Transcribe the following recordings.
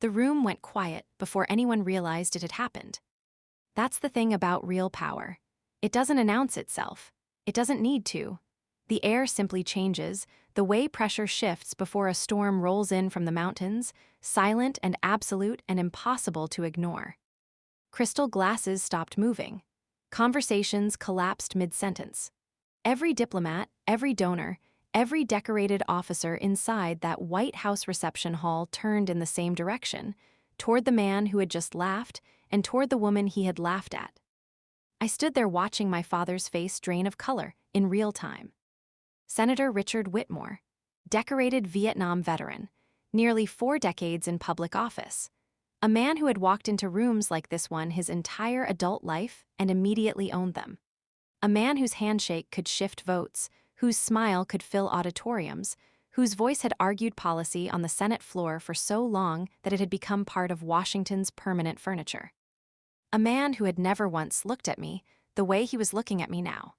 The room went quiet before anyone realized it had happened. That's the thing about real power. It doesn't announce itself. It doesn't need to. The air simply changes, the way pressure shifts before a storm rolls in from the mountains, silent and absolute and impossible to ignore. Crystal glasses stopped moving. Conversations collapsed mid-sentence. Every diplomat, every donor, every decorated officer inside that White House reception hall turned in the same direction, toward the man who had just laughed and toward the woman he had laughed at. I stood there watching my father's face drain of color in real time. Senator Richard Whitmore, decorated Vietnam veteran, nearly 4 decades in public office. A man who had walked into rooms like this one his entire adult life and immediately owned them. A man whose handshake could shift votes, whose smile could fill auditoriums, whose voice had argued policy on the Senate floor for so long that it had become part of Washington's permanent furniture. A man who had never once looked at me the way he was looking at me now.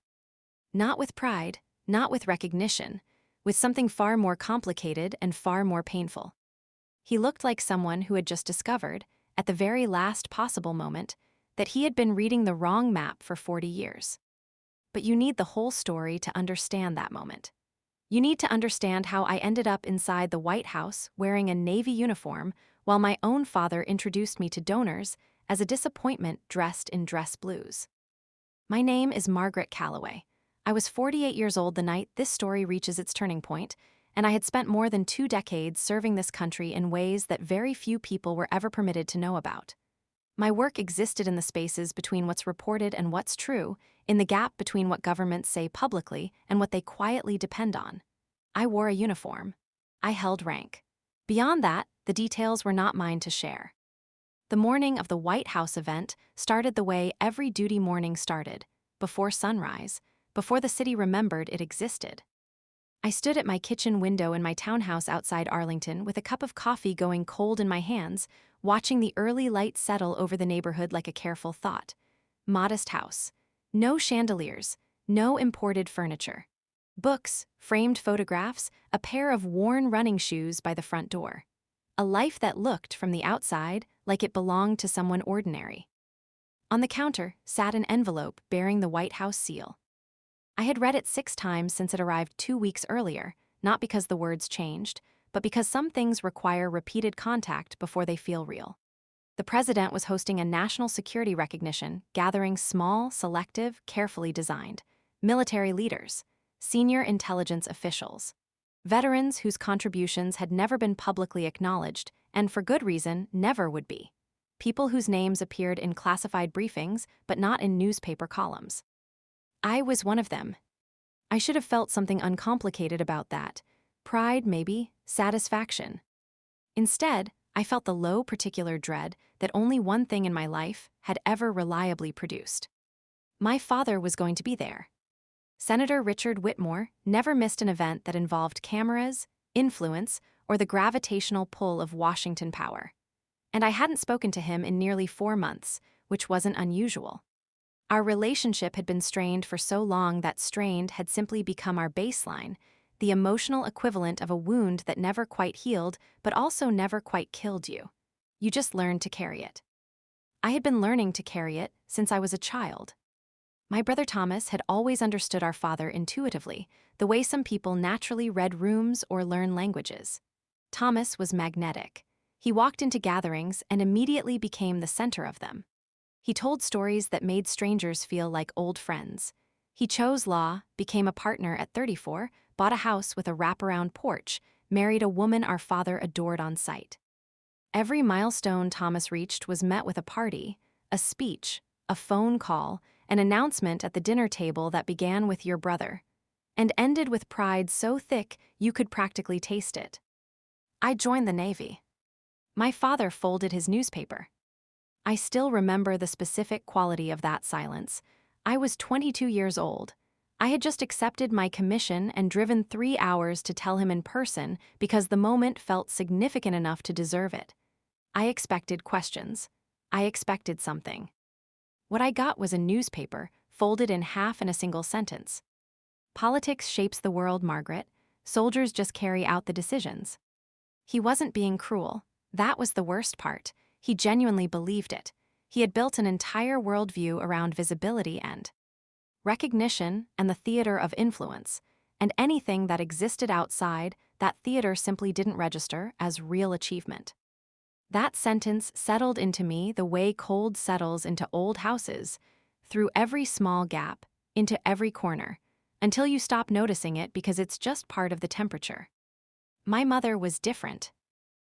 Not with pride, not with recognition, with something far more complicated and far more painful. He looked like someone who had just discovered, at the very last possible moment, that he had been reading the wrong map for 40 years. But you need the whole story to understand that moment. You need to understand how I ended up inside the White House wearing a Navy uniform while my own father introduced me to donors as a disappointment dressed in dress blues. My name is Margaret Calloway. I was 48 years old the night this story reaches its turning point, and I had spent more than 2 decades serving this country in ways that very few people were ever permitted to know about. My work existed in the spaces between what's reported and what's true, in the gap between what governments say publicly and what they quietly depend on. I wore a uniform. I held rank. Beyond that, the details were not mine to share. The morning of the White House event started the way every duty morning started, before sunrise, before the city remembered it existed. I stood at my kitchen window in my townhouse outside Arlington with a cup of coffee going cold in my hands, watching the early light settle over the neighborhood like a careful thought. Modest house. No chandeliers, no imported furniture. Books, framed photographs, a pair of worn running shoes by the front door. A life that looked, from the outside, like it belonged to someone ordinary. On the counter sat an envelope bearing the White House seal. I had read it 6 times since it arrived 2 weeks earlier, not because the words changed, but because some things require repeated contact before they feel real. The president was hosting a national security recognition, gathering small, selective, carefully designed military leaders, senior intelligence officials, veterans whose contributions had never been publicly acknowledged, and for good reason, never would be. People whose names appeared in classified briefings, but not in newspaper columns. I was one of them. I should have felt something uncomplicated about that. Pride, maybe, satisfaction. Instead, I felt the low particular dread that only one thing in my life had ever reliably produced. My father was going to be there. Senator Richard Whitmore never missed an event that involved cameras, influence, or the gravitational pull of Washington power. And I hadn't spoken to him in nearly 4 months, which wasn't unusual. Our relationship had been strained for so long that strained had simply become our baseline, the emotional equivalent of a wound that never quite healed but also never quite killed you. You just learned to carry it. I had been learning to carry it since I was a child. My brother Thomas had always understood our father intuitively, the way some people naturally read rooms or learn languages. Thomas was magnetic. He walked into gatherings and immediately became the center of them. He told stories that made strangers feel like old friends. He chose law, became a partner at 34, bought a house with a wraparound porch, married a woman our father adored on sight. Every milestone Thomas reached was met with a party, a speech, a phone call, an announcement at the dinner table that began with your brother, and ended with pride so thick you could practically taste it. I joined the Navy. My father folded his newspaper. I still remember the specific quality of that silence. I was 22 years old. I had just accepted my commission and driven 3 hours to tell him in person because the moment felt significant enough to deserve it. I expected questions. I expected something. What I got was a newspaper, folded in half in a single sentence. Politics shapes the world, Margaret. Soldiers just carry out the decisions. He wasn't being cruel. That was the worst part. He genuinely believed it. He had built an entire worldview around visibility and recognition and the theater of influence, and anything that existed outside that theater simply didn't register as real achievement. That sentence settled into me the way cold settles into old houses, through every small gap, into every corner, until you stop noticing it because it's just part of the temperature. My mother was different.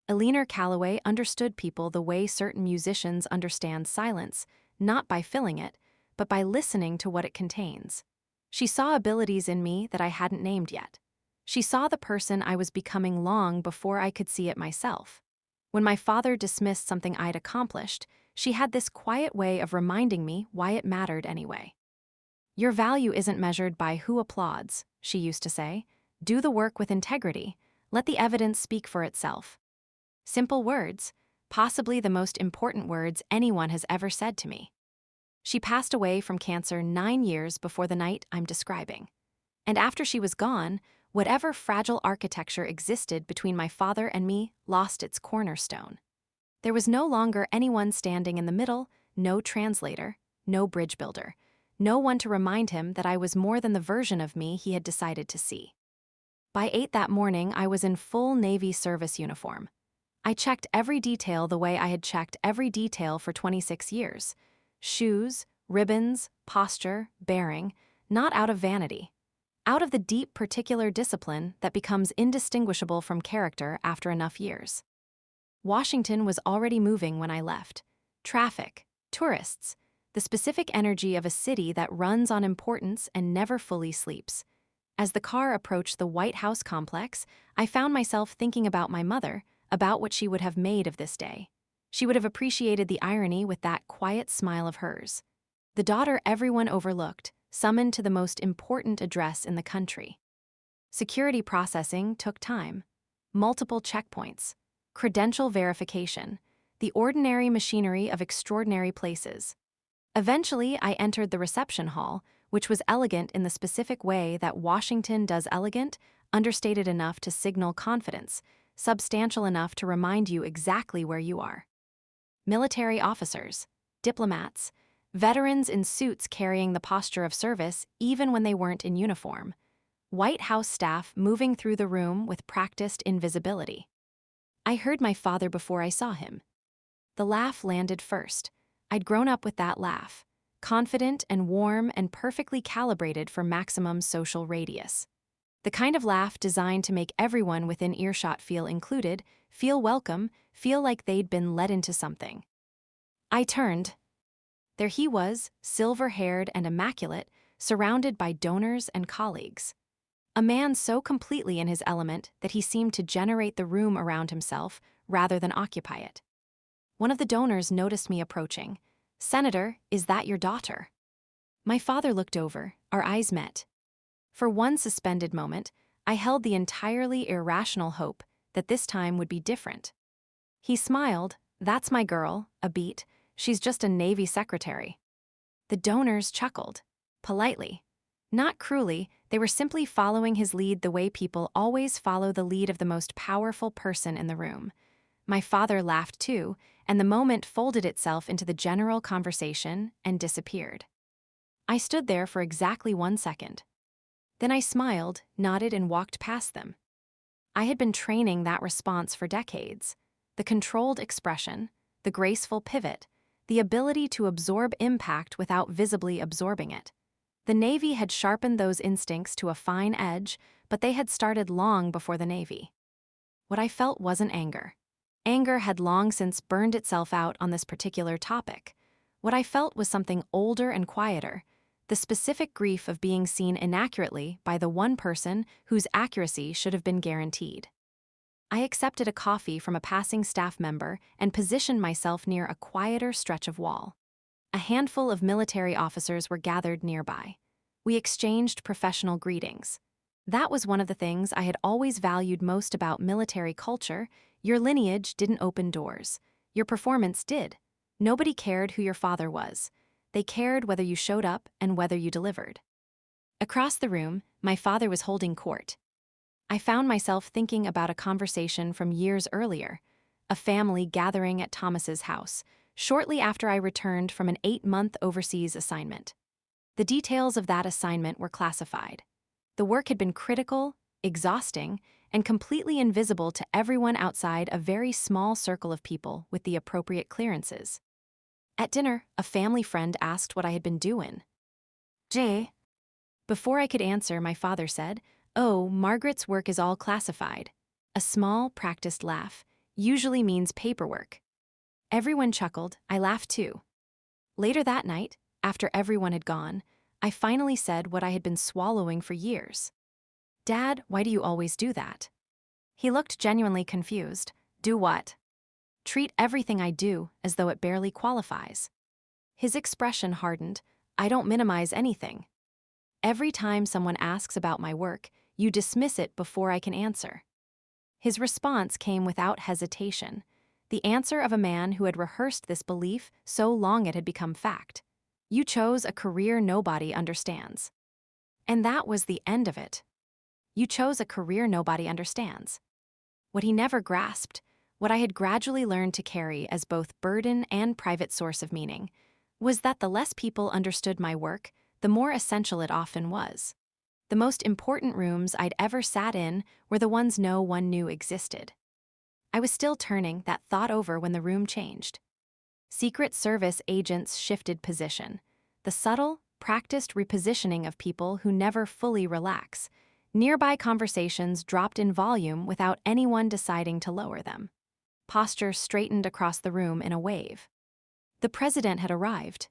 Eleanor Calloway understood people the way certain musicians understand silence, not by filling it, but by listening to what it contains. She saw abilities in me that I hadn't named yet. She saw the person I was becoming long before I could see it myself. When my father dismissed something I'd accomplished, she had this quiet way of reminding me why it mattered anyway. Your value isn't measured by who applauds, she used to say. Do the work with integrity. Let the evidence speak for itself. Simple words, possibly the most important words anyone has ever said to me. She passed away from cancer 9 years before the night I'm describing. And after she was gone, whatever fragile architecture existed between my father and me lost its cornerstone. There was no longer anyone standing in the middle, no translator, no bridge builder, no one to remind him that I was more than the version of me he had decided to see. By 8 that morning, I was in full Navy service uniform. I checked every detail the way I had checked every detail for 26 years. Shoes, ribbons, posture, bearing, not out of vanity. Out of the deep particular discipline that becomes indistinguishable from character after enough years. Washington was already moving when I left. Traffic, tourists, the specific energy of a city that runs on importance and never fully sleeps. As the car approached the White House complex, I found myself thinking about my mother, about what she would have made of this day. She would have appreciated the irony with that quiet smile of hers. The daughter everyone overlooked, summoned to the most important address in the country. Security processing took time. Multiple checkpoints. Credential verification. The ordinary machinery of extraordinary places. Eventually, I entered the reception hall, which was elegant in the specific way that Washington does elegant, understated enough to signal confidence, substantial enough to remind you exactly where you are. Military officers, diplomats, veterans in suits carrying the posture of service even when they weren't in uniform. White House staff moving through the room with practiced invisibility. I heard my father before I saw him. The laugh landed first. I'd grown up with that laugh, confident and warm and perfectly calibrated for maximum social radius. The kind of laugh designed to make everyone within earshot feel included, feel welcome, feel like they'd been let into something. I turned. There he was, silver-haired and immaculate, surrounded by donors and colleagues. A man so completely in his element that he seemed to generate the room around himself rather than occupy it. One of the donors noticed me approaching. "Senator, is that your daughter?" My father looked over, our eyes met. For one suspended moment, I held the entirely irrational hope that this time would be different. He smiled. "That's my girl, a beat. She's just a Navy secretary." The donors chuckled. Politely. Not cruelly, they were simply following his lead the way people always follow the lead of the most powerful person in the room. My father laughed too, and the moment folded itself into the general conversation and disappeared. I stood there for exactly 1 second. Then I smiled, nodded, and walked past them. I had been training that response for decades. The controlled expression, the graceful pivot, the ability to absorb impact without visibly absorbing it. The Navy had sharpened those instincts to a fine edge, but they had started long before the Navy. What I felt wasn't anger. Anger had long since burned itself out on this particular topic. What I felt was something older and quieter, the specific grief of being seen inaccurately by the one person whose accuracy should have been guaranteed. I accepted a coffee from a passing staff member and positioned myself near a quieter stretch of wall. A handful of military officers were gathered nearby. We exchanged professional greetings. That was one of the things I had always valued most about military culture. Your lineage didn't open doors. Your performance did. Nobody cared who your father was. They cared whether you showed up and whether you delivered. Across the room, my father was holding court. I found myself thinking about a conversation from years earlier, a family gathering at Thomas's house, shortly after I returned from an 8-month overseas assignment. The details of that assignment were classified. The work had been critical, exhausting, and completely invisible to everyone outside a very small circle of people with the appropriate clearances. At dinner, a family friend asked what I had been doing. Jay. Before I could answer, my father said, "Oh, Margaret's work is all classified." A small, practiced laugh usually means paperwork. Everyone chuckled. I laughed too. Later that night, after everyone had gone, I finally said what I had been swallowing for years. "Dad, why do you always do that?" He looked genuinely confused. Do what? Treat everything I do as though it barely qualifies. His expression hardened. I don't minimize anything. Every time someone asks about my work, you dismiss it before I can answer. His response came without hesitation, the answer of a man who had rehearsed this belief so long it had become fact. You chose a career nobody understands. And that was the end of it. You chose a career nobody understands. What he never grasped, what I had gradually learned to carry as both burden and private source of meaning, was that the less people understood my work, the more essential it often was. The most important rooms I'd ever sat in were the ones no one knew existed. I was still turning that thought over when the room changed. Secret Service agents shifted position. The subtle, practiced repositioning of people who never fully relax. Nearby conversations dropped in volume without anyone deciding to lower them. Posture straightened across the room in a wave. The president had arrived.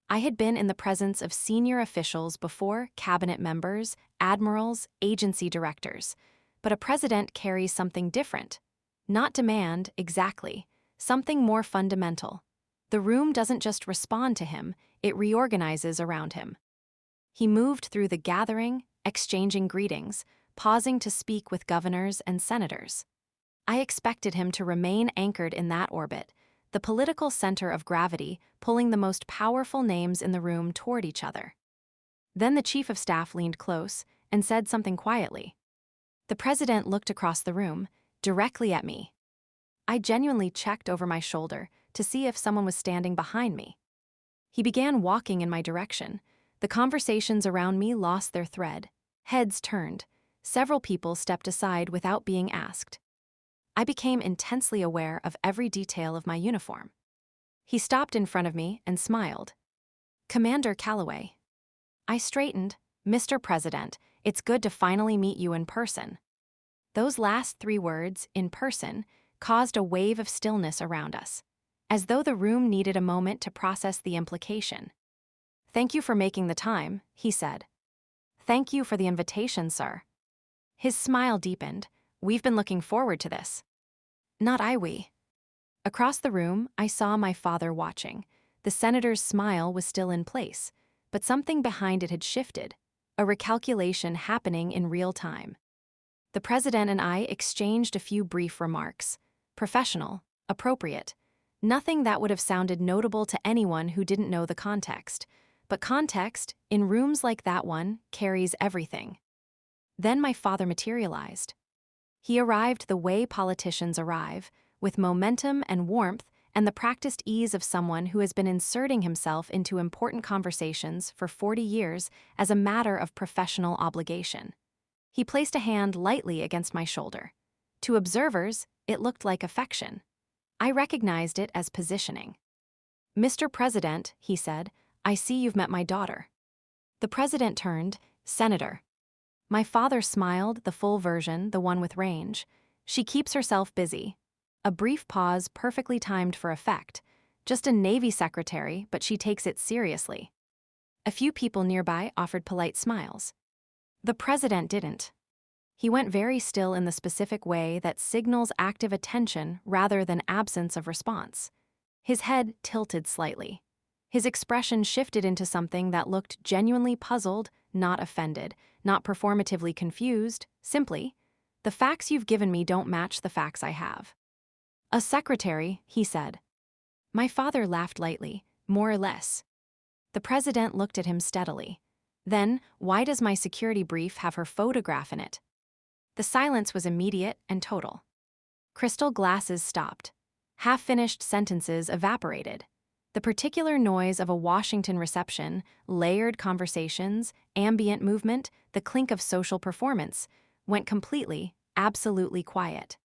I had been in the presence of senior officials before, cabinet members, admirals, agency directors. But a president carries something different. Not demand, exactly. Something more fundamental. The room doesn't just respond to him, it reorganizes around him. He moved through the gathering, exchanging greetings, pausing to speak with governors and senators. I expected him to remain anchored in that orbit, the political center of gravity pulling the most powerful names in the room toward each other. Then the chief of staff leaned close and said something quietly. The president looked across the room, directly at me. I genuinely checked over my shoulder to see if someone was standing behind me. He began walking in my direction. The conversations around me lost their thread. Heads turned. Several people stepped aside without being asked. I became intensely aware of every detail of my uniform. He stopped in front of me and smiled. "Commander Calloway." I straightened. "Mr. President, it's good to finally meet you in person." Those last 3 words, "in person," caused a wave of stillness around us, as though the room needed a moment to process the implication. "Thank you for making the time," he said. "Thank you for the invitation, sir." His smile deepened. "We've been looking forward to this." "Not we." Across the room, I saw my father watching. The senator's smile was still in place, but something behind it had shifted, a recalculation happening in real time. The president and I exchanged a few brief remarks. Professional, appropriate. Nothing that would have sounded notable to anyone who didn't know the context. But context, in rooms like that one, carries everything. Then my father materialized. He arrived the way politicians arrive, with momentum and warmth and the practiced ease of someone who has been inserting himself into important conversations for 40 years as a matter of professional obligation. He placed a hand lightly against my shoulder. To observers, it looked like affection. I recognized it as positioning. "Mr. President," he said, "I see you've met my daughter." The president turned. "Senator." My father smiled, the full version, the one with range. "She keeps herself busy." A brief pause perfectly timed for effect. "Just a Navy secretary, but she takes it seriously." A few people nearby offered polite smiles. The president didn't. He went very still in the specific way that signals active attention rather than absence of response. His head tilted slightly. His expression shifted into something that looked genuinely puzzled, not offended, not performatively confused, simply, "The facts you've given me don't match the facts I have." "A secretary," he said. My father laughed lightly, "More or less." The president looked at him steadily. Then, "Why does my security brief have her photograph in it?" The silence was immediate and total. Crystal glasses stopped. Half-finished sentences evaporated. The particular noise of a Washington reception, layered conversations, ambient movement, the clink of social performance, went completely, absolutely quiet.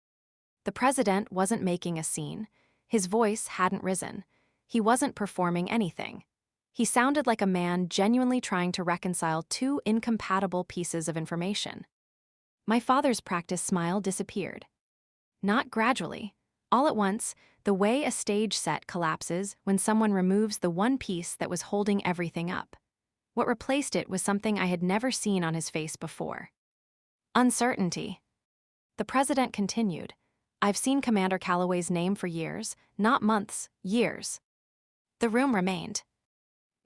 The president wasn't making a scene. His voice hadn't risen. He wasn't performing anything. He sounded like a man genuinely trying to reconcile two incompatible pieces of information. My father's practice smile disappeared. Not gradually. All at once, the way a stage set collapses when someone removes the one piece that was holding everything up. What replaced it was something I had never seen on his face before. Uncertainty. The president continued. I've seen Commander Calloway's name for years, not months, years. The room remained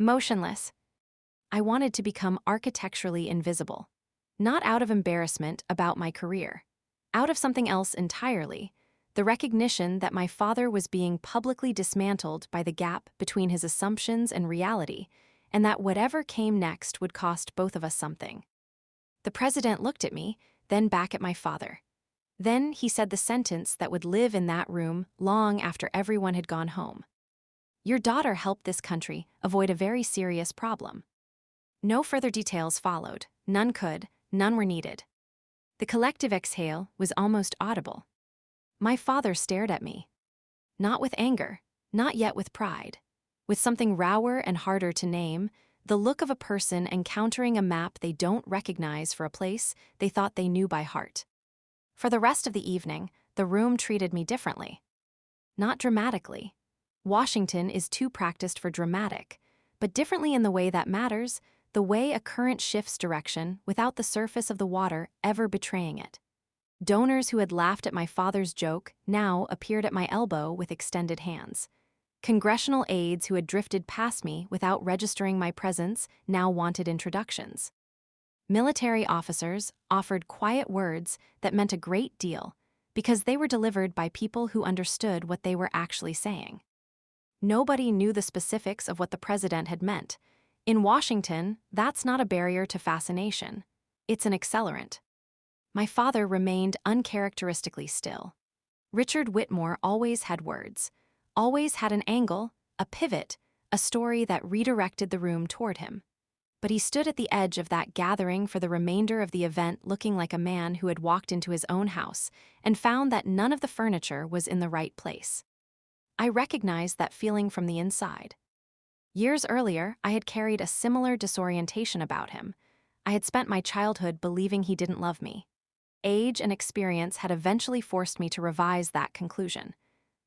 motionless. I wanted to become architecturally invisible. Not out of embarrassment about my career. Out of something else entirely, the recognition that my father was being publicly dismantled by the gap between his assumptions and reality, and that whatever came next would cost both of us something. The president looked at me, then back at my father. Then he said the sentence that would live in that room long after everyone had gone home. Your daughter helped this country avoid a very serious problem. No further details followed. None could, none were needed. The collective exhale was almost audible. My father stared at me. Not with anger, not yet with pride. With something rower and harder to name, the look of a person encountering a map they don't recognize for a place they thought they knew by heart. For the rest of the evening, the room treated me differently. Not dramatically. Washington is too practiced for dramatic, but differently in the way that matters, the way a current shifts direction without the surface of the water ever betraying it. Donors who had laughed at my father's joke now appeared at my elbow with extended hands. Congressional aides who had drifted past me without registering my presence now wanted introductions. Military officers offered quiet words that meant a great deal because they were delivered by people who understood what they were actually saying. Nobody knew the specifics of what the president had meant. In Washington, that's not a barrier to fascination. It's an accelerant. My father remained uncharacteristically still. Richard Whitmore always had words, always had an angle, a pivot, a story that redirected the room toward him. But he stood at the edge of that gathering for the remainder of the event looking like a man who had walked into his own house and found that none of the furniture was in the right place. I recognized that feeling from the inside. Years earlier, I had carried a similar disorientation about him. I had spent my childhood believing he didn't love me. Age and experience had eventually forced me to revise that conclusion.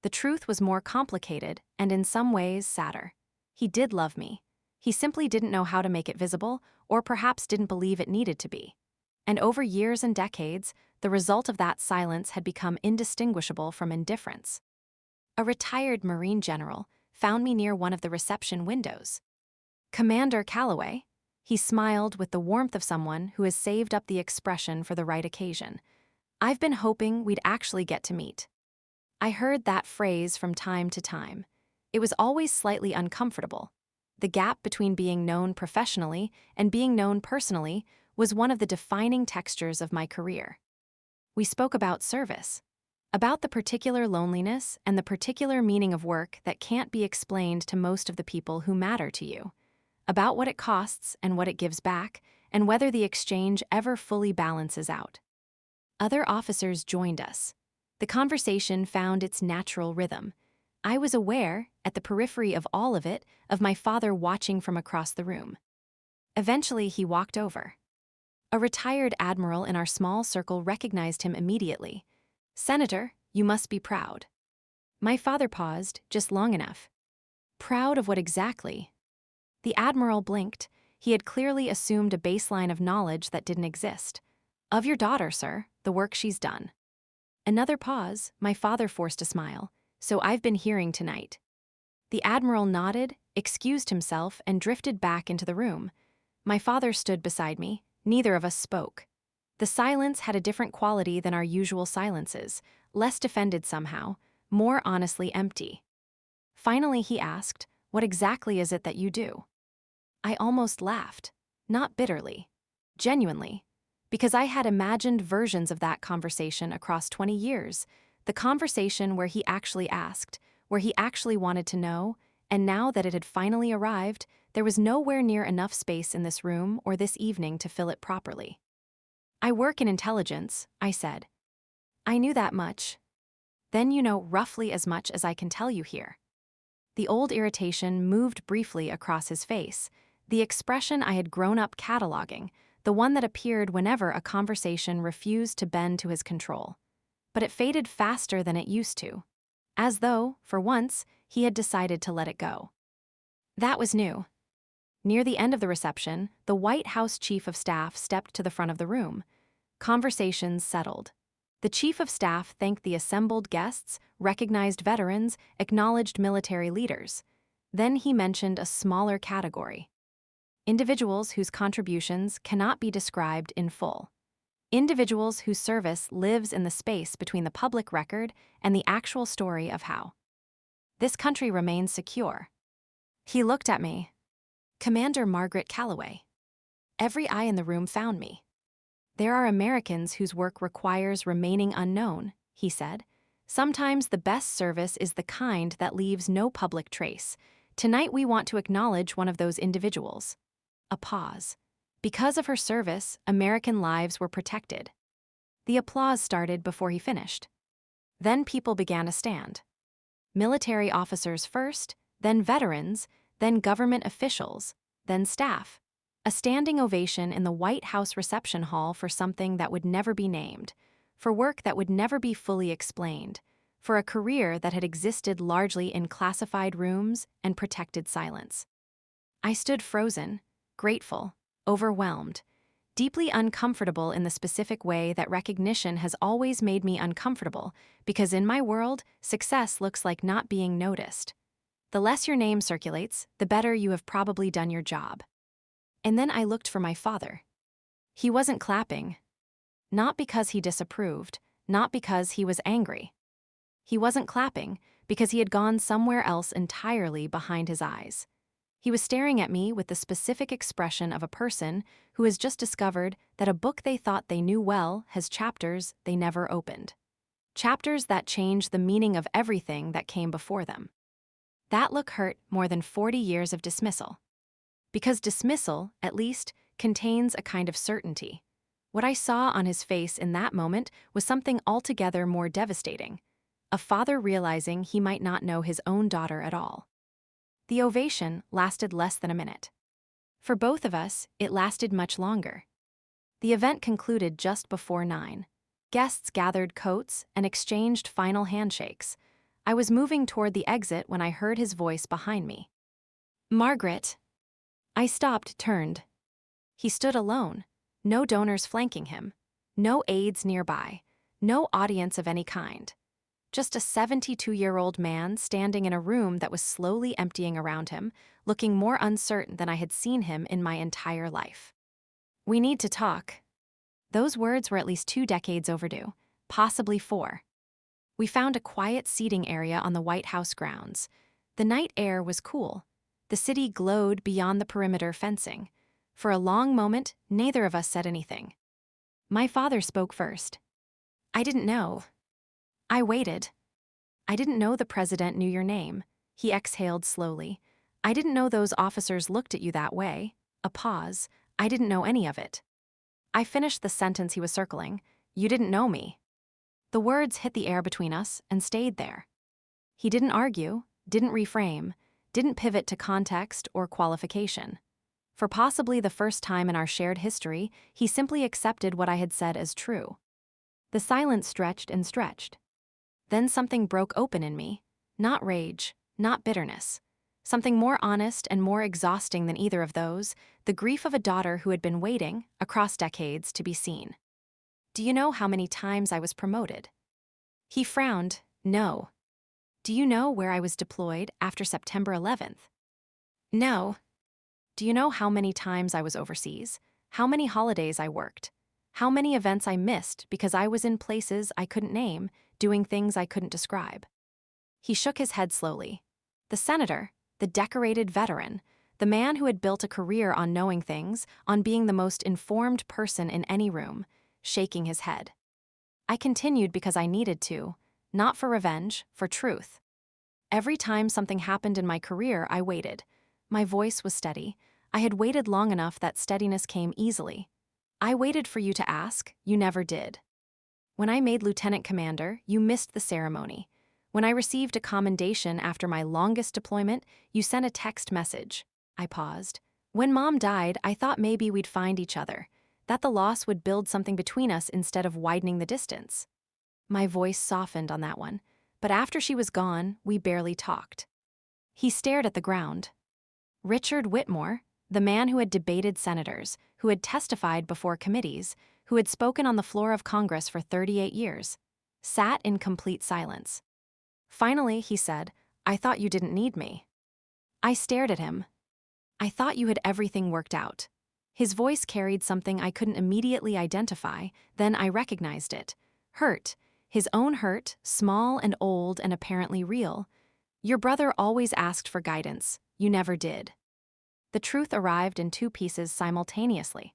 The truth was more complicated and in some ways sadder. He did love me. He simply didn't know how to make it visible, or perhaps didn't believe it needed to be. And over years and decades, the result of that silence had become indistinguishable from indifference. A retired Marine general found me near one of the reception windows. Commander Calloway, he smiled with the warmth of someone who has saved up the expression for the right occasion. I've been hoping we'd actually get to meet. I heard that phrase from time to time. It was always slightly uncomfortable. The gap between being known professionally and being known personally was one of the defining textures of my career. We spoke about service, about the particular loneliness and the particular meaning of work that can't be explained to most of the people who matter to you, about what it costs and what it gives back, and whether the exchange ever fully balances out. Other officers joined us. The conversation found its natural rhythm. I was aware, at the periphery of all of it, of my father watching from across the room. Eventually, he walked over. A retired admiral in our small circle recognized him immediately. Senator, you must be proud. My father paused, just long enough. Proud of what exactly? The admiral blinked. He had clearly assumed a baseline of knowledge that didn't exist. Of your daughter, sir, the work she's done. Another pause. My father forced a smile. So I've been hearing tonight. The admiral nodded, excused himself, and drifted back into the room. My father stood beside me. Neither of us spoke. The silence had a different quality than our usual silences, less defended somehow, more honestly empty. Finally, he asked, "What exactly is it that you do?" I almost laughed, not bitterly, genuinely, because I had imagined versions of that conversation across 20 years, the conversation where he actually asked, where he actually wanted to know, and now that it had finally arrived, there was nowhere near enough space in this room or this evening to fill it properly. "I work in intelligence," I said. "I knew that much." "Then you know roughly as much as I can tell you here." The old irritation moved briefly across his face, the expression I had grown up cataloging, the one that appeared whenever a conversation refused to bend to his control. But it faded faster than it used to, as though, for once, he had decided to let it go. That was new. Near the end of the reception, the White House Chief of Staff stepped to the front of the room. Conversations settled. The Chief of Staff thanked the assembled guests, recognized veterans, acknowledged military leaders. Then he mentioned a smaller category: individuals whose contributions cannot be described in full. Individuals whose service lives in the space between the public record and the actual story of how this country remains secure. He looked at me. Commander Margaret Calloway. Every eye in the room found me. "There are Americans whose work requires remaining unknown," he said. "Sometimes the best service is the kind that leaves no public trace. Tonight we want to acknowledge one of those individuals." A pause. "Because of her service, American lives were protected." The applause started before he finished. Then people began to stand. Military officers first, then veterans, then government officials, then staff. A standing ovation in the White House reception hall for something that would never be named, for work that would never be fully explained, for a career that had existed largely in classified rooms and protected silence. I stood frozen, grateful, overwhelmed, deeply uncomfortable in the specific way that recognition has always made me uncomfortable, because in my world, success looks like not being noticed. The less your name circulates, the better you have probably done your job. And then I looked for my father. He wasn't clapping. Not because he disapproved, not because he was angry. He wasn't clapping because he had gone somewhere else entirely behind his eyes. He was staring at me with the specific expression of a person who has just discovered that a book they thought they knew well has chapters they never opened. Chapters that change the meaning of everything that came before them. That look hurt more than 40 years of dismissal. Because dismissal, at least, contains a kind of certainty. What I saw on his face in that moment was something altogether more devastating: a father realizing he might not know his own daughter at all. The ovation lasted less than a minute. For both of us, it lasted much longer. The event concluded just before 9. Guests gathered coats and exchanged final handshakes. I was moving toward the exit when I heard his voice behind me. "Margaret." I stopped, turned. He stood alone, no donors flanking him, no aides nearby, no audience of any kind. Just a 72-year-old man standing in a room that was slowly emptying around him, looking more uncertain than I had seen him in my entire life. "We need to talk." Those words were at least 2 decades overdue, possibly 4. We found a quiet seating area on the White House grounds. The night air was cool. The city glowed beyond the perimeter fencing. For a long moment, neither of us said anything. My father spoke first. "I didn't know." I waited. "I didn't know the president knew your name." He exhaled slowly. "I didn't know those officers looked at you that way." A pause. "I didn't know any of it." I finished the sentence he was circling. "You didn't know me." The words hit the air between us and stayed there. He didn't argue, didn't reframe, didn't pivot to context or qualification. For possibly the first time in our shared history, he simply accepted what I had said as true. The silence stretched and stretched. Then something broke open in me. Not rage, not bitterness. Something more honest and more exhausting than either of those, the grief of a daughter who had been waiting, across decades, to be seen. "Do you know how many times I was promoted?" He frowned. "No." "Do you know where I was deployed after September 11th? "No." "Do you know how many times I was overseas? How many holidays I worked? How many events I missed because I was in places I couldn't name, doing things I couldn't describe?" He shook his head slowly. The senator, the decorated veteran, the man who had built a career on knowing things, on being the most informed person in any room, shaking his head. I continued because I needed to, Not for revenge, for truth. Every time something happened in my career, I waited. My voice was steady. I had waited long enough that steadiness came easily. I waited for you to ask, you never did. When I made lieutenant commander, you missed the ceremony. When I received a commendation after my longest deployment, you sent a text message. I paused. When Mom died, I thought maybe we'd find each other, that the loss would build something between us instead of widening the distance. My voice softened on that one, but after she was gone, we barely talked. He stared at the ground. Richard Whitmore, the man who had debated senators, who had testified before committees, who had spoken on the floor of Congress for 38 years, sat in complete silence. Finally, he said, "I thought you didn't need me." I stared at him. "I thought you had everything worked out." His voice carried something I couldn't immediately identify, then I recognized it. Hurt. His own hurt, small and old and apparently real. "Your brother always asked for guidance. You never did." The truth arrived in two pieces simultaneously.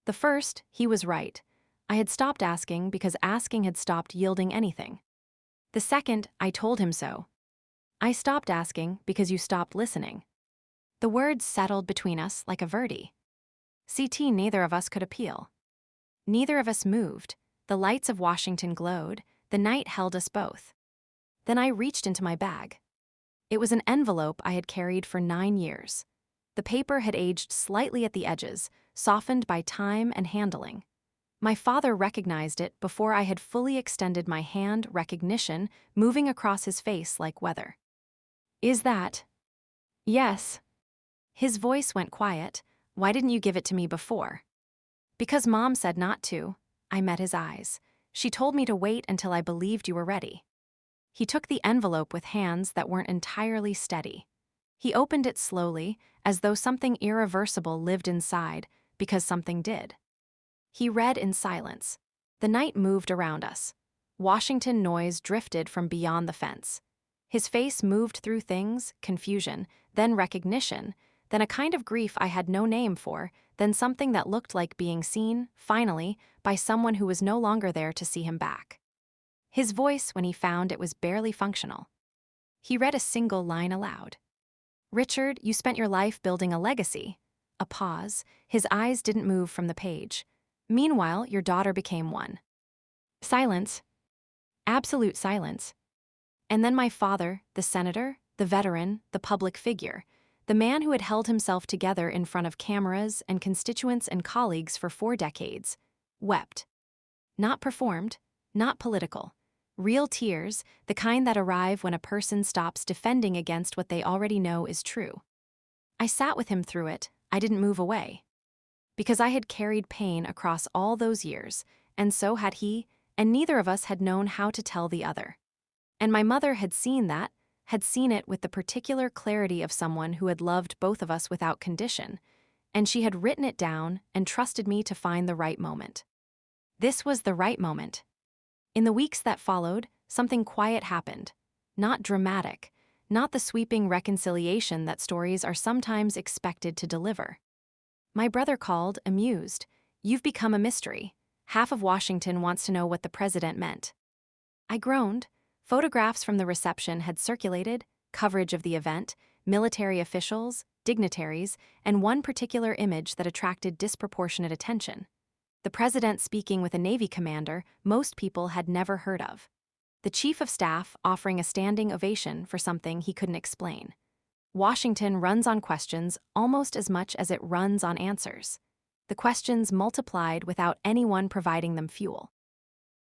The first, he was right. I had stopped asking because asking had stopped yielding anything. The second, I told him so. "I stopped asking because you stopped listening." The words settled between us like a verdict. Neither of us could appeal. Neither of us moved. The lights of Washington glowed. The night held us both. Then I reached into my bag. It was an envelope I had carried for 9 years. The paper had aged slightly at the edges, softened by time and handling. My father recognized it before I had fully extended my hand, recognition moving across his face like weather. "Is that?" "Yes." His voice went quiet. "Why didn't you give it to me before?" "Because Mom said not to." I met his eyes. "She told me to wait until I believed you were ready." He took the envelope with hands that weren't entirely steady. He opened it slowly, as though something irreversible lived inside, because something did. He read in silence. The night moved around us. Washington noise drifted from beyond the fence. His face moved through things, confusion, then recognition, then a kind of grief I had no name for, then something that looked like being seen, finally, by someone who was no longer there to see him back. His voice, when he found it, was barely functional. He read a single line aloud. "Richard, you spent your life building a legacy." A pause. His eyes didn't move from the page. "Meanwhile, your daughter became one." Silence. Absolute silence. And then my father, the senator, the veteran, the public figure, the man who had held himself together in front of cameras and constituents and colleagues for 4 decades, wept. Not performed, not political. Real tears, the kind that arrive when a person stops defending against what they already know is true. I sat with him through it. I didn't move away. Because I had carried pain across all those years, and so had he, and neither of us had known how to tell the other. And my mother had seen that, had seen it with the particular clarity of someone who had loved both of us without condition, and she had written it down and trusted me to find the right moment. This was the right moment. In the weeks that followed, something quiet happened. Not dramatic, not the sweeping reconciliation that stories are sometimes expected to deliver. My brother called, amused. "You've become a mystery. Half of Washington wants to know what the president meant." I groaned. Photographs from the reception had circulated, coverage of the event, military officials, dignitaries, and one particular image that attracted disproportionate attention. The president speaking with a Navy commander most people had never heard of. The chief of staff offering a standing ovation for something he couldn't explain. Washington runs on questions almost as much as it runs on answers. The questions multiplied without anyone providing them fuel.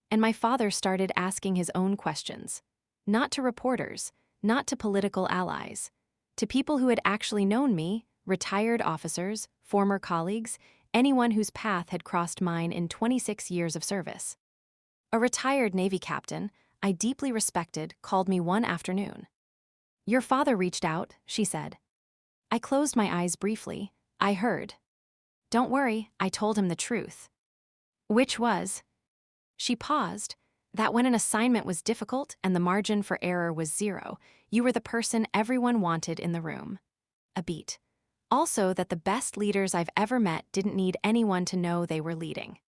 And my father started asking his own questions. Not to reporters, not to political allies. To people who had actually known me, retired officers, former colleagues, anyone whose path had crossed mine in 26 years of service. A retired Navy captain I deeply respected called me one afternoon. "Your father reached out," she said. I closed my eyes briefly. I heard. "Don't worry," I told him the truth. "Which was?" She paused. "That when an assignment was difficult and the margin for error was 0, you were the person everyone wanted in the room." A beat. "Also that the best leaders I've ever met didn't need anyone to know they were leading."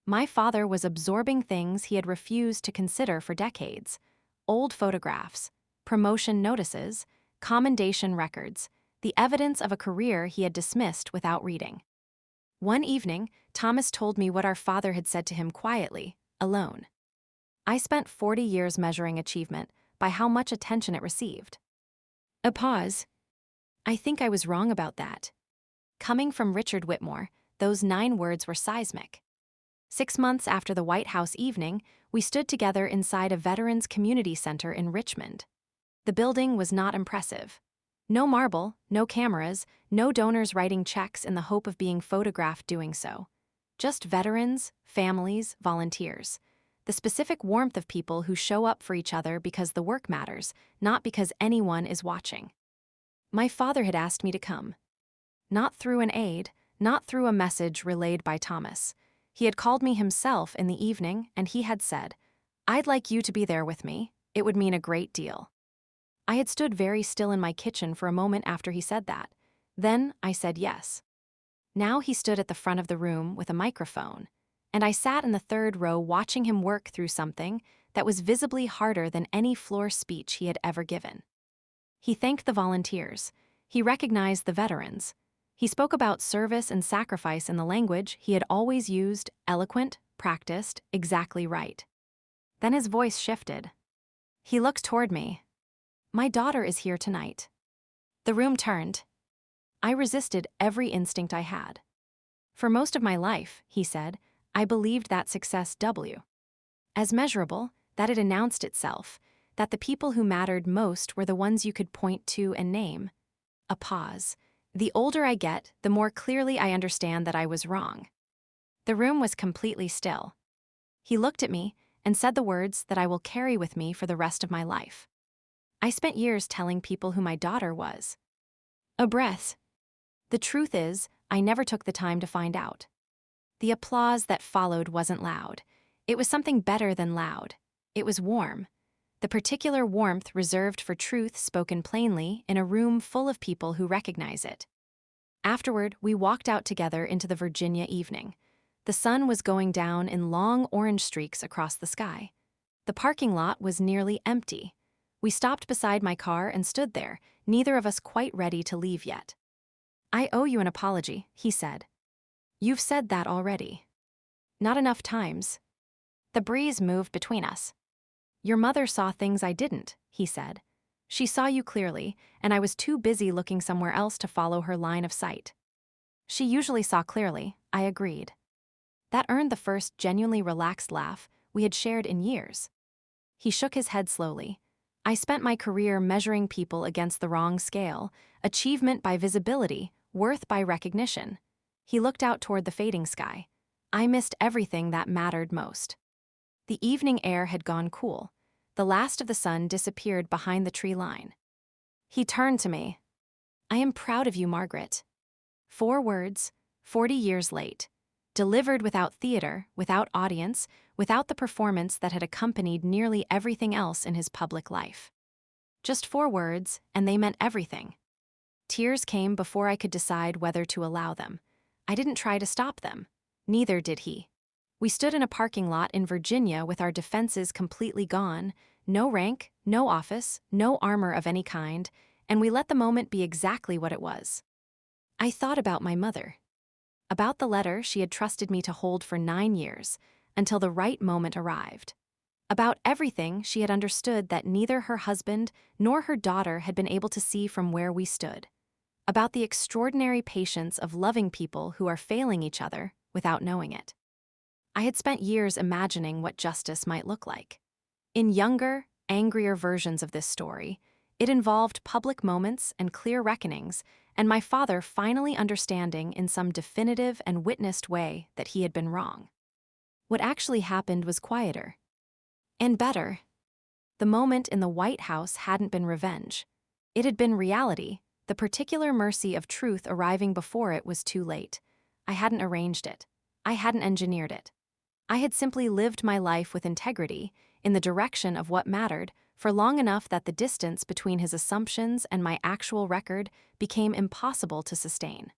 My father was absorbing things he had refused to consider for decades. old photographs, promotion notices, commendation records, the evidence of a career he had dismissed without reading. One evening, Thomas told me what our father had said to him quietly, alone. I spent 40 years measuring achievement by how much attention it received. A pause. I think I was wrong about that. Coming from Richard Whitmore, those 9 words were seismic. 6 months after the White House evening, we stood together inside a Veterans Community Center in Richmond. The building was not impressive. No marble, no cameras, no donors writing checks in the hope of being photographed doing so. Just veterans, families, volunteers. The specific warmth of people who show up for each other because the work matters, not because anyone is watching. My father had asked me to come. Not through an aide, not through a message relayed by Thomas. He had called me himself in the evening, and he had said, "I'd like you to be there with me. It would mean a great deal." I had stood very still in my kitchen for a moment after he said that. Then I said yes. Now he stood at the front of the room with a microphone, and I sat in the 3rd row watching him work through something that was visibly harder than any floor speech he had ever given. He thanked the volunteers. He recognized the veterans. He spoke about service and sacrifice in the language he had always used, eloquent, practiced, exactly right. Then his voice shifted. He looked toward me. "My daughter is here tonight." The room turned. I resisted every instinct I had. For most of my life, he said, I believed that success as measurable, that it announced itself, that the people who mattered most were the ones you could point to and name. A pause. The older I get, the more clearly I understand that I was wrong. The room was completely still. He looked at me and said the words that I will carry with me for the rest of my life. I spent years telling people who my daughter was. A breath. The truth is, I never took the time to find out. The applause that followed wasn't loud. It was something better than loud. It was warm. The particular warmth reserved for truth spoken plainly in a room full of people who recognize it. Afterward, we walked out together into the Virginia evening. The sun was going down in long orange streaks across the sky. The parking lot was nearly empty. We stopped beside my car and stood there, neither of us quite ready to leave yet. "I owe you an apology," he said. "You've said that already." "Not enough times." The breeze moved between us. "Your mother saw things I didn't," he said. "She saw you clearly, and I was too busy looking somewhere else to follow her line of sight." "She usually saw clearly," I agreed. That earned the first genuinely relaxed laugh we had shared in years. He shook his head slowly. I spent my career measuring people against the wrong scale, achievement by visibility, worth by recognition. He looked out toward the fading sky. I missed everything that mattered most. The evening air had gone cool. The last of the sun disappeared behind the tree line. He turned to me. "I am proud of you, Margaret." 4 words, 40 years late. Delivered without theater, without audience, without the performance that had accompanied nearly everything else in his public life. Just 4 words, and they meant everything. Tears came before I could decide whether to allow them. I didn't try to stop them. Neither did he. We stood in a parking lot in Virginia with our defenses completely gone, no rank, no office, no armor of any kind, and we let the moment be exactly what it was. I thought about my mother. About the letter she had trusted me to hold for 9 years, until the right moment arrived. About everything she had understood that neither her husband nor her daughter had been able to see from where we stood. About the extraordinary patience of loving people who are failing each other without knowing it. I had spent years imagining what justice might look like. In younger, angrier versions of this story, it involved public moments and clear reckonings, and my father finally understanding in some definitive and witnessed way that he had been wrong. What actually happened was quieter. And better. The moment in the White House hadn't been revenge. It had been reality. The particular mercy of truth arriving before it was too late. I hadn't arranged it. I hadn't engineered it. I had simply lived my life with integrity, in the direction of what mattered, for long enough that the distance between his assumptions and my actual record became impossible to sustain.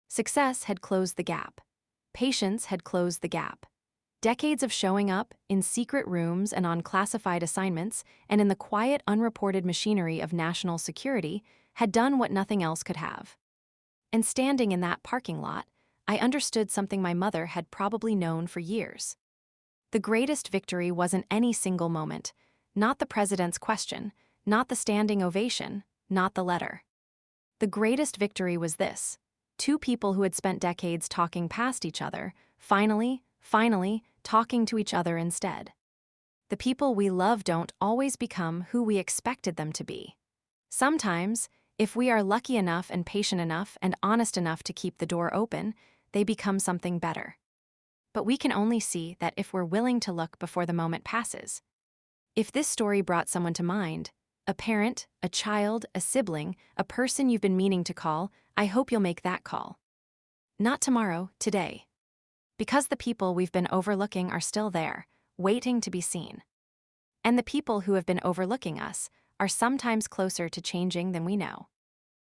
Success had closed the gap. Patience had closed the gap. Decades of showing up in secret rooms and on classified assignments and in the quiet, unreported machinery of national security had done what nothing else could have. And standing in that parking lot, I understood something my mother had probably known for years. The greatest victory wasn't any single moment, not the president's question, not the standing ovation, not the letter. The greatest victory was this: two people who had spent decades talking past each other, finally, talking to each other instead. The people we love don't always become who we expected them to be. Sometimes, if we are lucky enough and patient enough and honest enough to keep the door open, they become something better. But we can only see that if we're willing to look before the moment passes. If this story brought someone to mind, a parent, a child, a sibling, a person you've been meaning to call, I hope you'll make that call. Not tomorrow, today. Because the people we've been overlooking are still there, waiting to be seen. And the people who have been overlooking us are sometimes closer to changing than we know.